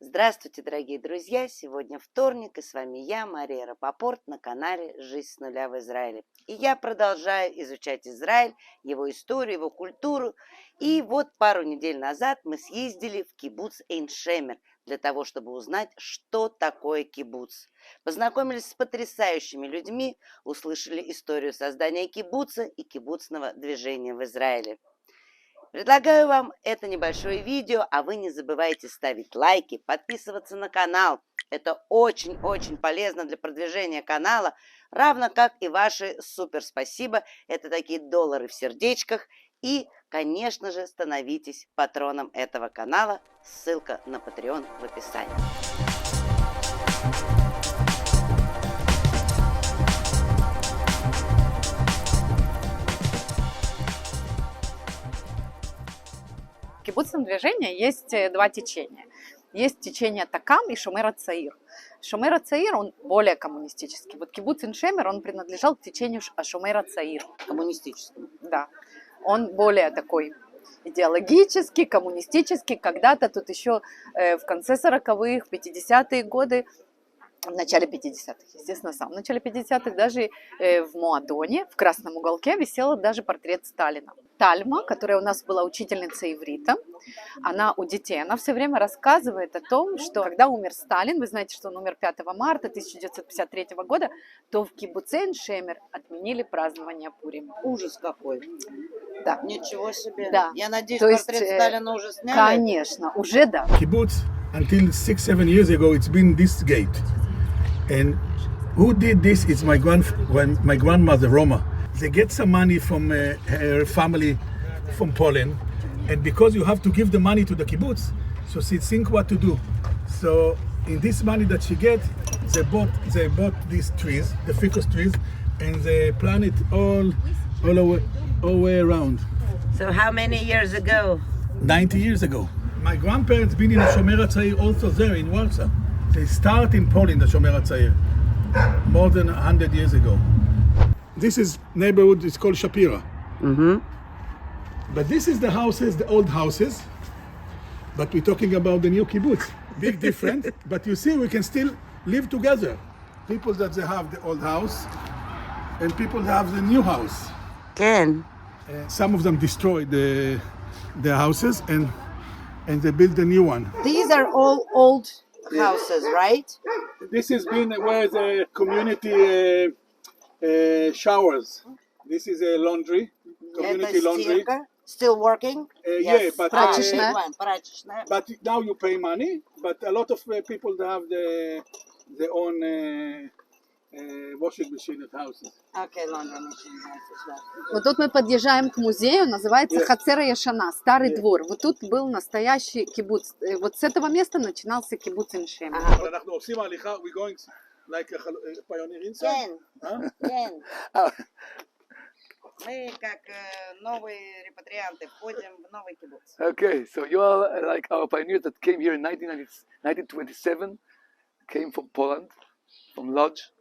Здравствуйте, дорогие друзья! Сегодня вторник, и с вами я, Мария Рапопорт, на канале «Жизнь с нуля в Израиле». И я продолжаю изучать Израиль, его историю, его культуру. И вот пару недель назад мы съездили в кибуц Эйн Шемер для того, чтобы узнать, что такое кибуц. Познакомились с потрясающими людьми, услышали историю создания кибуца и кибуцного движения в Израиле. Предлагаю вам это небольшое видео, а вы не забывайте ставить лайки, подписываться на канал. Это очень-очень полезно для продвижения канала, равно как и ваши супер спасибо. Это такие доллары в сердечках. И, конечно же, становитесь патроном этого канала. Ссылка на Patreon в описании. В кибуцном движении есть два течения. Есть течение Такам и Шомер Цаир. Шомер Цаир, он более коммунистический. Вот кибуц Эйн Шемер, он принадлежал к течению Шомер Цаир. Коммунистическому. Да. Он более такой идеологический, коммунистический. Когда-то тут еще в конце 40-х, 50-е годы, в начале 50-х, естественно, в самом начале 50-х, даже в Моадоне, в красном уголке, висел даже портрет Сталина. Тальма, которая у нас была учительница иврита, она у детей, она все время рассказывает о том, что когда умер Сталин, вы знаете, что он умер 5 марта 1953 года, то в кибуце Эйн Шемер отменили празднование Пурима. Ужас какой. Да. Ничего себе. Да. Я надеюсь, То есть, портрет Сталина уже сняли? Конечно, уже да. Kibbutz, until 6-7 years ago, it's been this gate. And who did this? It's my grandmother, Roma. They get some money from her family from Poland. And because you have to give the money to the kibbutz, so she think what to do. So in this money that she get, they bought these trees, the ficus trees, and they plant it all the way around. So how many years ago? 90 years ago. My grandparents been in the Shomer HaTzair also there in Warsaw. They start in Poland, the Shomer HaTzair, more than 100 years ago. This is neighborhood, it's called Shapira. Mm-hmm. But this is the houses, the old houses. But we're talking about the new kibbutz. Big difference, but you see we can still live together. People that they have the old house and people that have the new house. Ken. Some of them destroyed their houses and they built a new one. These are all old houses, right? This has been where the community showers. This is a laundry, community laundry. Still working? Yeah, but Прачечная. but now you pay money. But a lot of people have their own washing machine at houses. Okay, laundry machine houses, да. Вот тут мы подъезжаем к музею, называется Хацера Яшана, старый двор. Вот тут был настоящий кибуц. Вот с этого места начинался кибуц Эйн Шемер. אנחנו עושים הליכה, we're going like a pioneer inside. Кен. Мы, как новые репатрианты, входим в новый кибуц. Okay, so you are like our pioneers that came here in 1927, came from Poland, from Lodz.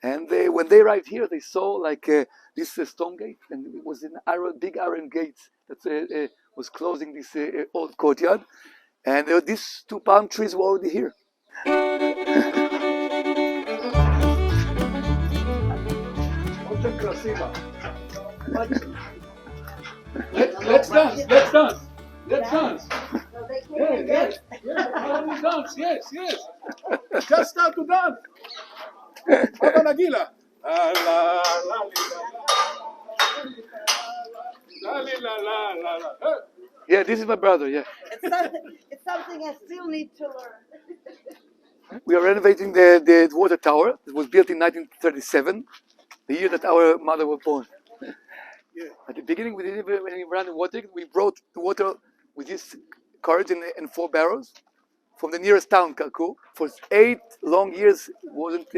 And when they arrived here, they saw like this stone gate, and it was an big iron gate that was closing this old courtyard. And these two palm trees were already here. Let's dance. Yes. Just start to dance. Papa Nagila. Yeah, this is my brother, yeah. It's something I still need to learn. We are renovating the water tower. It was built in 1937, the year that our mother was born. Yeah. At the beginning, when we ran the water, we brought the water with this cart and 4 barrels from the nearest town, Kalku. For 8 long years, wasn't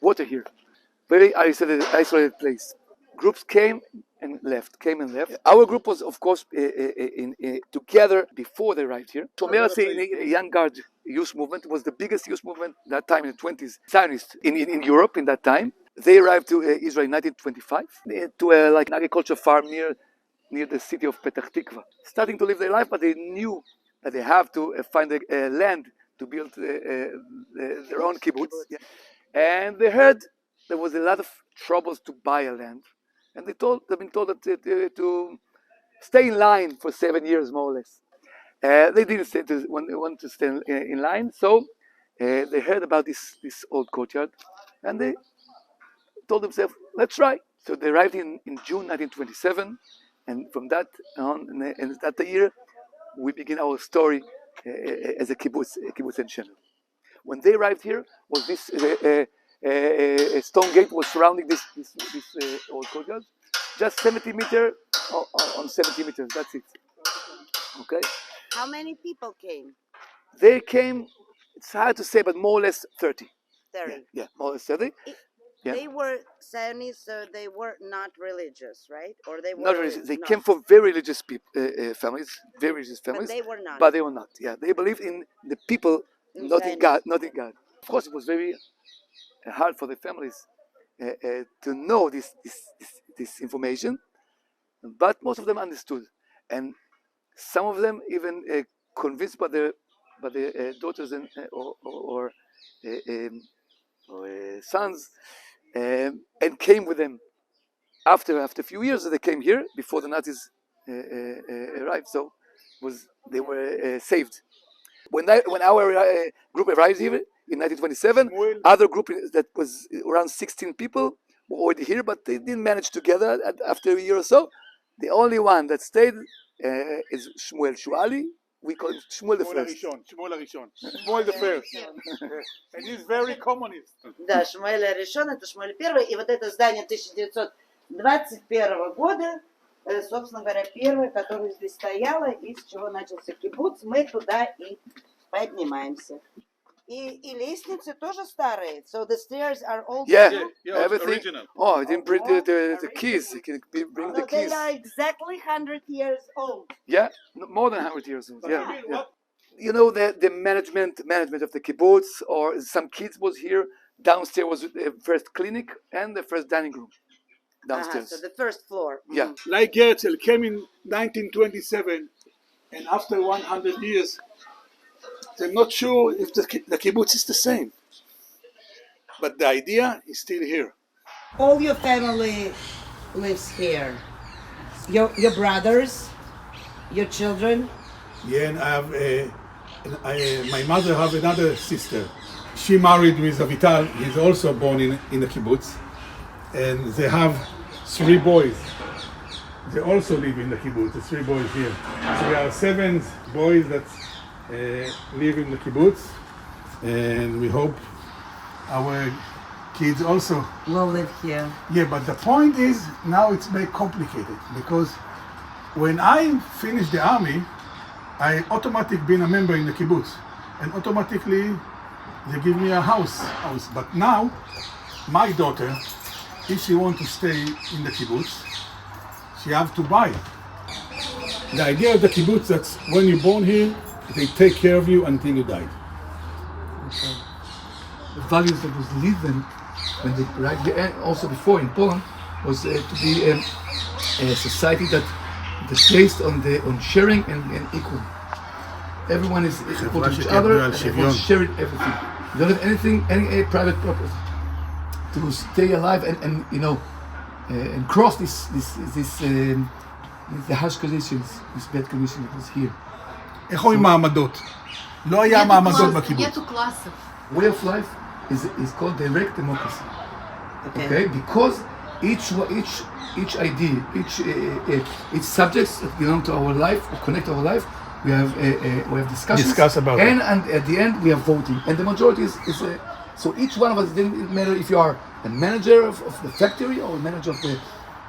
water here. Very isolated place. Groups came and left. Our group was, of course, together before they arrived here. Shomer HaTzair, a young guard youth movement, was the biggest youth movement that time in the 20s, Zionist in Europe in that time. They arrived to Israel in 1925 to like an agriculture farm near the city of Petah Tikva, starting to live their life, but they knew that they have to find a land to build their own kibbutz. Yeah. And they heard there was a lot of troubles to buy a land, and they've been told that to stay in line for 7 years, more or less. They didn't want to stay in line, so they heard about this old courtyard, and they told themselves, let's try. So they arrived in June 1927, and from that on, in that year, we begin our story as a kibbutz Ein Shemel. When they arrived here, was this a stone gate was surrounding this old courtyard, just 70 meters on 70 meters. That's it. Okay. How many people came? They came. It's hard to say, but more or less 30. 30. Yeah, more or less 30. Yeah. They were Zionist, so they were not religious, right? Or they were Not religious. They came from very religious families, very religious but families. they were not. But they were not. Yeah, they believed in the people, not in God. Not in God. Of course, it was very hard for the families to know this information, but most of them understood, and some of them even convinced by their daughters and or sons, and came with them. After a few years, they came here before the Nazis arrived. So they were saved. When our group arrived here in 1927, other group that was around 16 people were already here, but they didn't manage together. After a year or so, the only one that stayed is Shmuel Shuali. We call him Shmuel the First. Shmuel the First. And he's very communist. Да, Шмуэль Аришон, это Шмуэль Первый. И вот это здание 1921 года, собственно говоря, первое, которое здесь стояло, и с чего начался кибуц, мы туда и поднимаемся. И лестницы тоже старые. So the stairs are all everything. Original. Oh, I didn't bring the keys. You can bring the keys. They are exactly 100 years old. Yeah, more than 100 years old. Yeah. You know, the management of the kibbutz, or some kids was here. Downstairs was the first clinic and the first dining room. Downstairs. So the first floor. Yeah. Like Herzl came in 1927, and after 100 years, they're not sure if the kibbutz is the same. But the idea is still here. All your family lives here. Your brothers, your children. Yeah, and I have my mother have another sister. She married with Avital. He's also born in the kibbutz, and they have 3 boys. They also live in the kibbutz. The 3 boys here. So we are 7 boys that live in the kibbutz, and we hope our kids also Will live here. Yeah, but the point is now it's very complicated, because when I finished the army, I automatically been a member in the kibbutz, and automatically they give me a house. But now my daughter, if she want to stay in the kibbutz, she have to buy. The idea of the kibbutz that when you're born here, they take care of you until you die. Okay. The values that was lived when they arrived here, and also before in Poland, was to be a society that is based on sharing and equal. Everyone is equal to each other, and everyone sharing everything. You don't have any private property. To stay alive and you know and cross this the harsh conditions, this bad condition that was here. איך אומרים מעמדות? לא היה מעמדות בקיבוץ. נטו קלאסות. Way of life is called direct democracy. Okay, because each idea, each subjects that belong to our life, or connect our life, we have discussions. Discuss about and at the end we have voting, and the majority is so each one of us, it didn't matter if you are a manager of the factory or a manager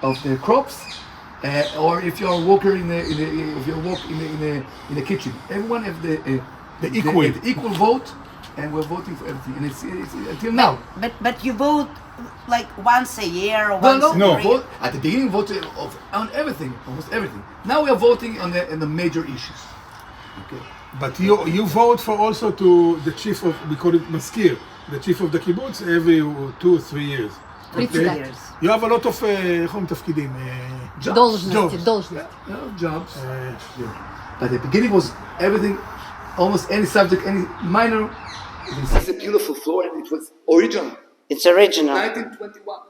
of the crops, or if you are a worker in the kitchen. Everyone have the equal vote, and we're voting for everything, and it's until now. But you vote like once a year or once a No. year? Vote, at the beginning, voted on everything, almost everything. Now we are voting on the major issues. Okay. But you vote for also to the chief of, we call it maskir, the chief of the kibbutz, every 2 or 3 years. Years. You have a lot of, איך אומרים תפקידים? должности. Jobs. But the beginning was everything, almost any subject, any minor. It's a beautiful floor, and it was original. It's original. 1921,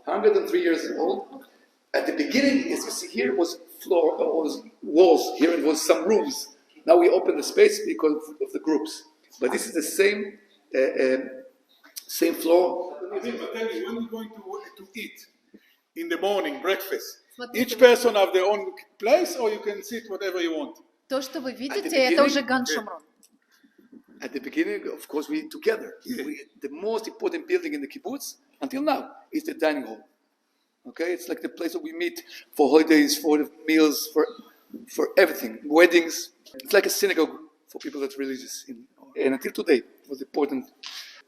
103 years old. At the beginning, as you see here, was floor, was walls. Here it was some rooms. Now we open the space because of the groups. But this is the same same floor. But tell me, when you're going to eat in the morning, breakfast, each person have their own place, or you can sit whatever you want? То, что вы видите, это уже Ган Шамрон. At the beginning, of course, we eat together. The most important building in the kibbutz until now is the dining hall. Okay, it's like the place where we meet for holidays, for the meals, for everything, weddings. It's like a synagogue for people that are religious. And until today, it was important.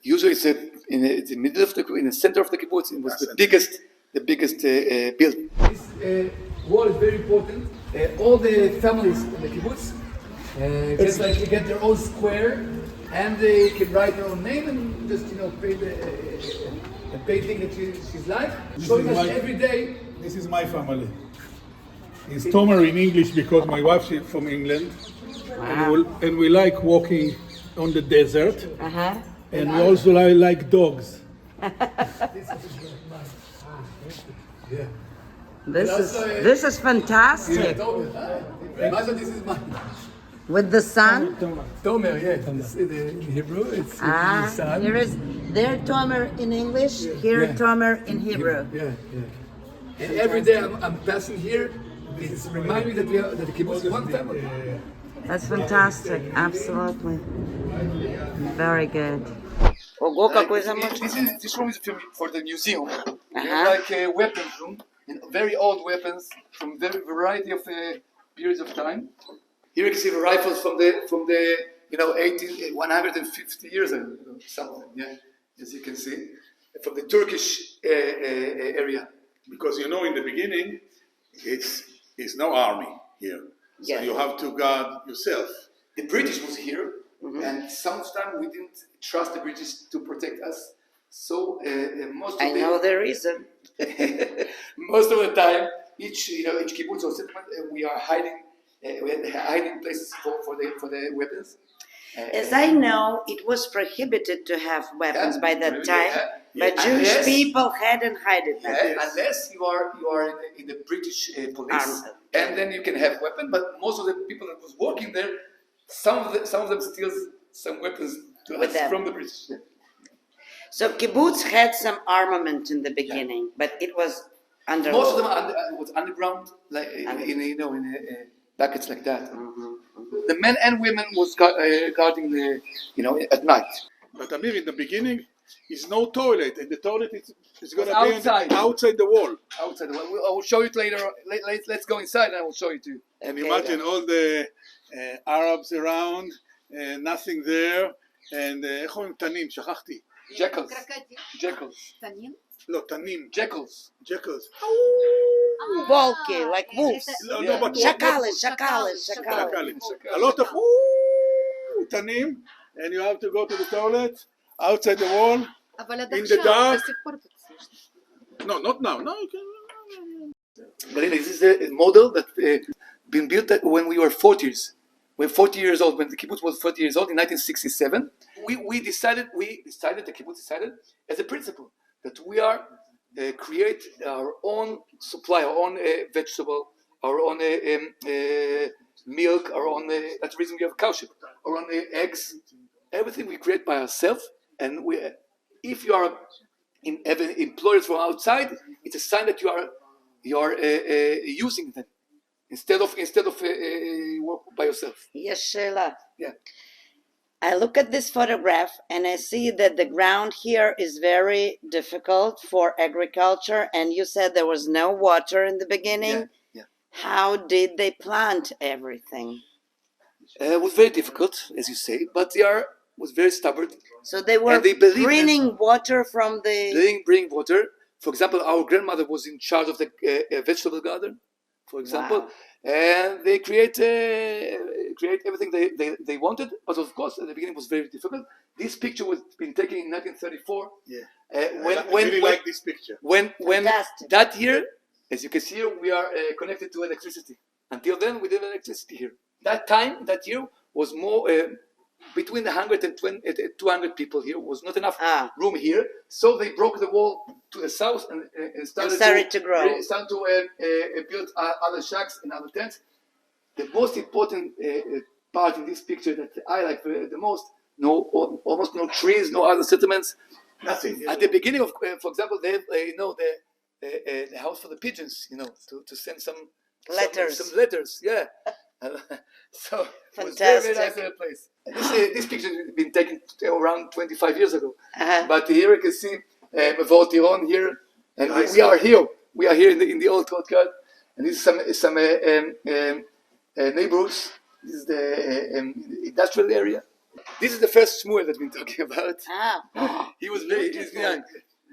Usually, it's in the middle of in the center of the kibbutz. It was the biggest building. This wall is very important. All the families in the kibbutz get their own square, and they can write their own name and just paint the painting that she's like. Showing us every day. This is my family. It's Tomer in English because my wife is from England, and we like walking on the desert, and we also like dogs. This is fantastic. This is mine. With the sun. Tomer, yeah. In Hebrew, it's the sun. Here is there Tomer in English, here Tomer in Hebrew. Yeah. And every day I'm passing here. It's remind me that the kibbutz is one family. That's fantastic. Absolutely. Very good. Ого, какой замок. This room is for the museum. Like a weapons room, and very old weapons from very variety of periods of time. Here you can see the rifles from the 150 years ago, something. Yeah, as you can see, from the Turkish area. Because in the beginning, it's no army here. So you have to guard yourself. The British was here, and sometimes we didn't trust the British to protect us. So I know the reason. Most of the time, each kibbutz or settlement, we are hiding. We had hiding places for the weapons. As I know, it was prohibited to have weapons by that time, but Jewish people hadn't hidden them. Unless you are in the British police, and then you can have weapons. But most of the people that was working there, some of them steal some weapons to us from the British. So kibbutz had some armament in the beginning, but it was under. Most of them was underground, like in buckets like that. The men and women was guarding at night. But Amir, in the beginning, is no toilet, and the toilet is going to outside. be outside the wall. Outside the wall. I will show you it later. Let's go inside, and I will show you too. And imagine all the Arabs around, nothing there, and איך אומרים תנים? שכחתי. Jackals. לא, תנים. Jackals. Волки, like wolves. No, but Shakalas. A lot of תנים, and you have to go to the toilet, outside the wall, in the dark. No, not now. No, you can. Галине, this is a model that been built when we were 40 years. We're 40 years old. When the kibbutz was 40 years old in 1967, we decided, the kibbutz decided as a principle that we are create our own supply, our own vegetable, our own milk, our own. That's the reason we have cow sheep. Our own eggs, everything we create by ourselves. And if you are employed from outside, it's a sign that you are using them. Instead of work by yourself. Yes, Sheila. Yeah. I look at this photograph and I see that the ground here is very difficult for agriculture, and you said there was no water in the beginning. Yeah. How did they plant everything? It was very difficult, as you say, but was very stubborn. So they were bringing water from the... Bring water. For example, our grandmother was in charge of the vegetable garden, for example. Wow. And they create everything they wanted, but of course at the beginning it was very difficult. This picture was been taken in 1934. Yeah, I like this picture. When that year, as you can see here, we are connected to electricity. Until then, we didn't have electricity here. that year was more between 100 and 200 people here. Was not enough room here, so they broke the wall to the south and started to grow. Started to build other shacks and other tents. The most important part in this picture that I like the most, almost no trees, no other settlements. Nothing. At the beginning of, for example, they have, the house for the pigeons, to send some letters, yeah. So it was very, very nice place. This picture has been taken around 25 years ago. But here you can see Voltiron here, and we are here. We are here in the old courtyard, and this is some neighborhoods. This is the industrial area. This is the first Shmuel that we've been talking about. He was very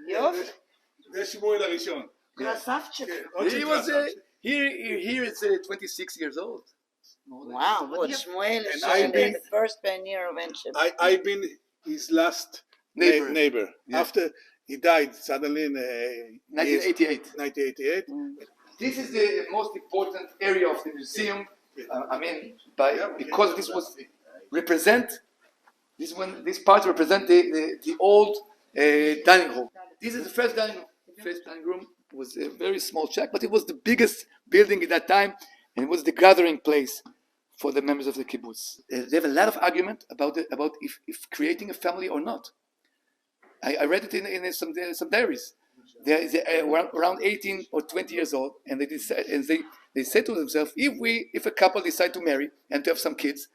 young. זה שמואל הראשון. Красавчик. He was here is 26 years old. Wow, what Shmuel is the first pioneer of Ein Shemel. I've been his last neighbor. Yeah. After he died suddenly in 1988. This is the most important area of the museum. Because this was this part represent the old dining hall. This is the first dining room. First dining room was a very small shack, but it was the biggest building at that time, and it was the gathering place for the members of the kibbutz. They have a lot of argument about if creating a family or not. I read it in some diaries. They were around 18 or 20 years old, and they said to themselves, if a couple decide to marry and to have some kids,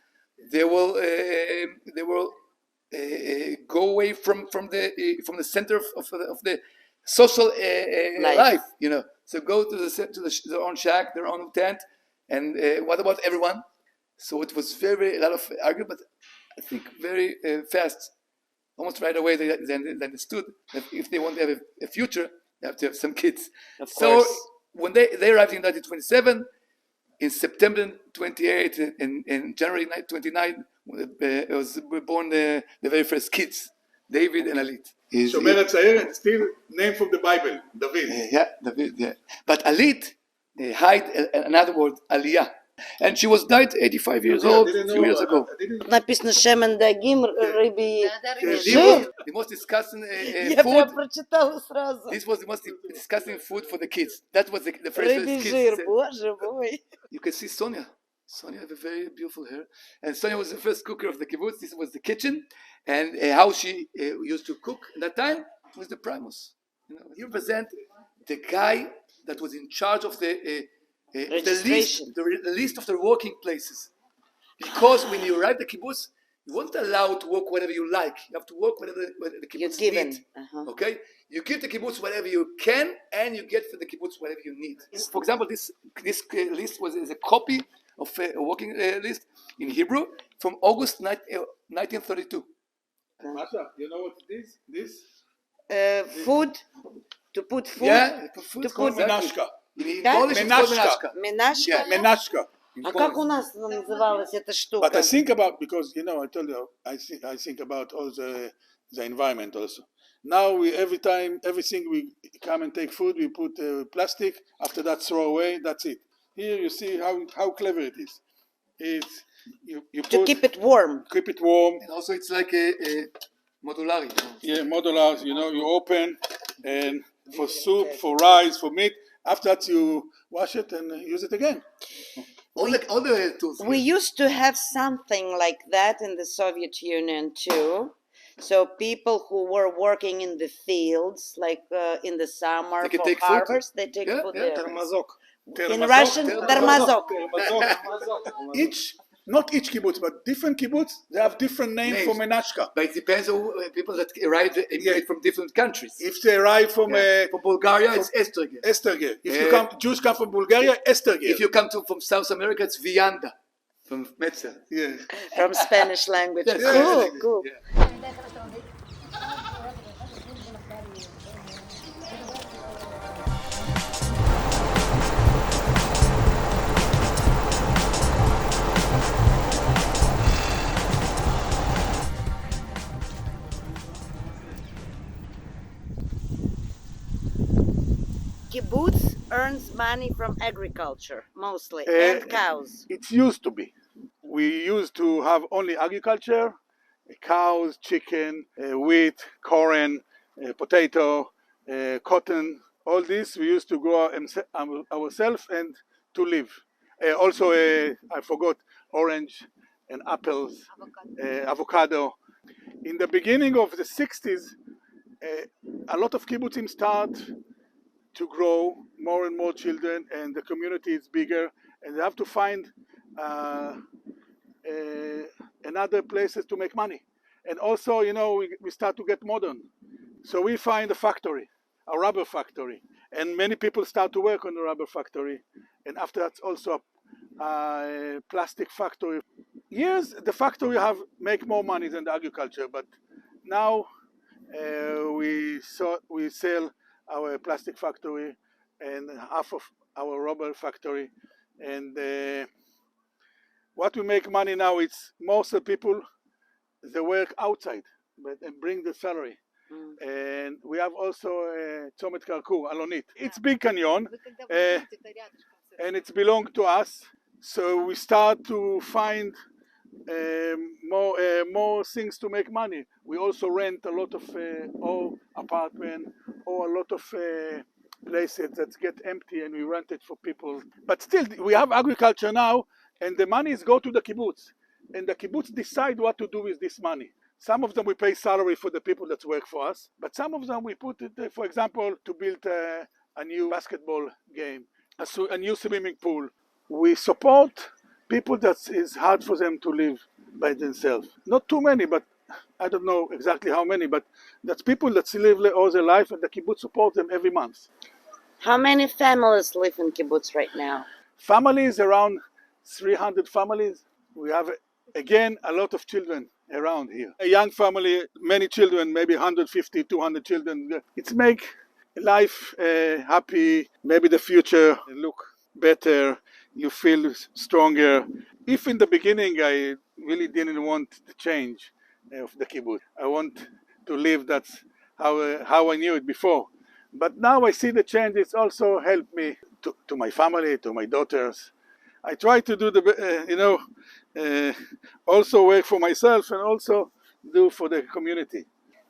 they will go away from the center of the social life, So go to their own shack, their own tent, and what about everyone? So it was a lot of argument, but I think very fast, almost right away, they understood that if they want to have a future, they have to have some kids. So when they arrived in 1927, in September 28 and in January 29, were born the very first kids, David and Alit. Shomer HaTzair, still name from the Bible, David. David, yeah. But Alit hide another word, Aliyah. And she was died 85 years old a few years ago. Написано Шемен Дагим, рыбий жир. The most disgusting food. Прочитала сразу. This was the most disgusting food for the kids. That was the first Рыбий жир, боже мой. You can see Sonia. Sonia had a very beautiful hair. And Sonia was the first cooker of the kibbutz. This was the kitchen. And how she used to cook at that time was the primus. You represent the guy that was in charge of the list of the working places. Because when you arrive at the kibbutz, you weren't allowed to work whatever you like. You have to work whatever the kibbutz needs. Okay? You give the kibbutz whatever you can, and you get for the kibbutz whatever you need. For example, this list is a copy of a working list in Hebrew from August 1932. Masha, you know what it is? This? Food, to put food. Yeah, food. To put Menashka. In Polish, it's called menashka. Менашка? Yeah, menashka. А как у нас называлась эта штука? But I think about, because, I told you, I think about all the environment also. Now everything we come and take food, we put plastic, after that throw away, that's it. Here you see how clever it is. It's, you put, to keep it warm. Keep it warm. And also it's like a modular. Yeah, modular, you open, and for soup, for rice, for meat, after that you wash it and use it again. All the tools. We used to have something like that in the Soviet Union too. So people who were working in the fields, like in the summer for harvest, they take food there. In Russian, termazok. Not each kibbutz, but different kibbutz, they have different names for menashka. But it depends on people that arrive from different countries. If they arrive from Bulgaria, it's Esterger. Esterger. If Jews come from Bulgaria, Esterger. If you come from South America, it's Vianda from Metzer. Yeah. From Spanish language. Yes. Cool. Yeah. Kibbutz earns money from agriculture, mostly, and cows. It used to be. we used to have only agriculture, cows, chicken, wheat, corn, potato, cotton. All this we used to grow ourselves and to live. Also, I forgot orange and apples, avocado. In the beginning of the 60s, a lot of kibbutzim start to grow more and more children, and the community is bigger, and they have to find another places to make money. And also, we start to get modern. So we find a factory, a rubber factory, and many people start to work on the rubber factory. And after that, also a plastic factory. Yes, the factory make more money than the agriculture, but now we sell our plastic factory and half of our rubber factory. And what we make money now, it's most of the people, they work outside and bring the salary. And we have also Tzomet Karku, Alonit. It's big canyon, and it's belong to us. So we start to find more things to make money. We also rent a lot of apartment or a lot of places that get empty, and we rent it for people. But still, we have agriculture now, and the money is go to the kibbutz, and the kibbutz decide what to do with this money. Some of them we pay salary for the people that work for us, but some of them we put it, for example, to build a new basketball game, a new swimming pool. We support people that is hard for them to live by themselves. Not too many, but I don't know exactly how many, but that's people that live all their life, and the kibbutz support them every month. How many families live in kibbutz right now? Families, around 300 families. We have, again, a lot of children around here. A young family, many children, maybe 150, 200 children. It's make life happy, maybe the future look better, you feel stronger. If in the beginning I really didn't want the change of the kibbutz, I want to live that's how I knew it before. But now I see the change. It's also helped me to my family, to my daughters. I try to do also work for myself and also do for the community.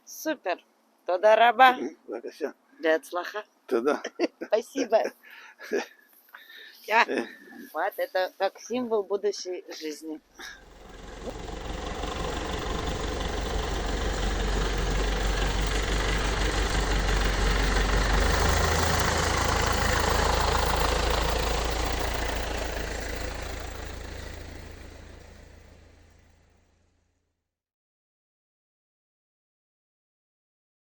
Супер. תודה רבה. בבקשה. בהצלחה. תודה. Спасибо. Вот это как символ будущей жизни.